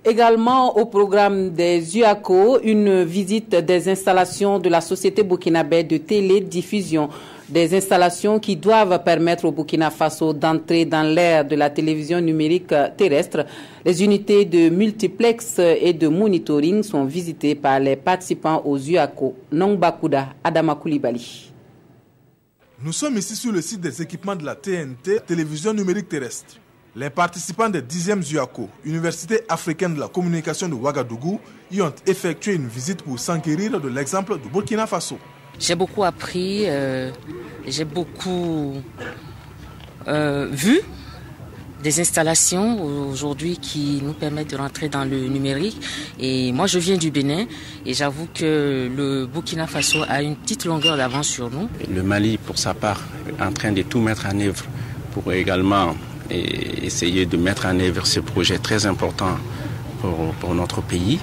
Également au programme des UACO, une visite des installations de la société burkinabé de télédiffusion. Des installations qui doivent permettre au Burkina Faso d'entrer dans l'ère de la télévision numérique terrestre. Les unités de multiplex et de monitoring sont visitées par les participants aux UACO. Nongbakouda, Adama Koulibaly. Nous sommes ici sur le site des équipements de la TNT, télévision numérique terrestre. Les participants des 10e UACO, Université africaine de la communication de Ouagadougou, y ont effectué une visite pour s'enquérir de l'exemple du Burkina Faso. J'ai beaucoup appris, j'ai beaucoup vu des installations aujourd'hui qui nous permettent de rentrer dans le numérique. Et moi, je viens du Bénin et j'avoue que le Burkina Faso a une petite longueur d'avance sur nous. Le Mali, pour sa part, est en train de tout mettre en œuvre pour également essayer de mettre en œuvre ce projet très important pour notre pays.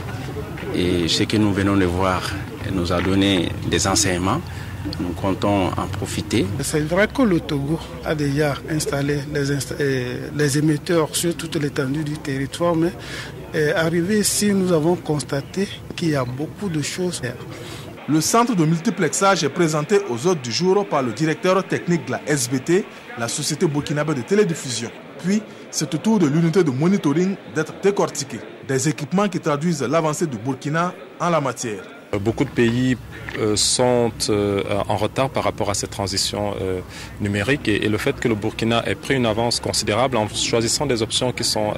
Et ce que nous venons de voir nous a donné des enseignements. Nous comptons en profiter. C'est vrai que le Togo a déjà installé les émetteurs sur toute l'étendue du territoire, mais arrivé ici, nous avons constaté qu'il y a beaucoup de choses. Le centre de multiplexage est présenté aux hôtes du jour par le directeur technique de la SBT, la société burkinabé de télédiffusion. Puis, c'est au tour de l'unité de monitoring d'être décortiqué. Des équipements qui traduisent l'avancée du Burkina en la matière. Beaucoup de pays sont en retard par rapport à cette transition numérique et le fait que le Burkina ait pris une avance considérable en choisissant des options qui sont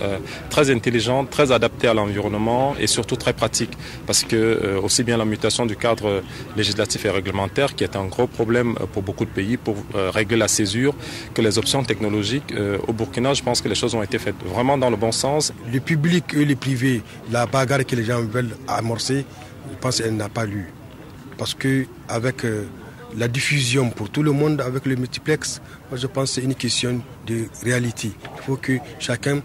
très intelligentes, très adaptées à l'environnement et surtout très pratiques. Parce que aussi bien la mutation du cadre législatif et réglementaire qui est un gros problème pour beaucoup de pays pour régler la césure que les options technologiques. Au Burkina, je pense que les choses ont été faites vraiment dans le bon sens. Le public et le privé, la bagarre que les gens veulent amorcer, je pense qu'elle n'a pas lieu. Parce qu'avec la diffusion pour tout le monde, avec le multiplex, moi je pense que c'est une question de réalité. Il faut que chacun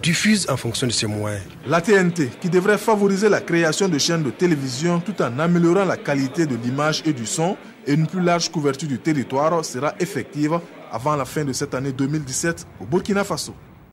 diffuse en fonction de ses moyens. La TNT, qui devrait favoriser la création de chaînes de télévision tout en améliorant la qualité de l'image et du son et une plus large couverture du territoire, sera effective avant la fin de cette année 2017 au Burkina Faso.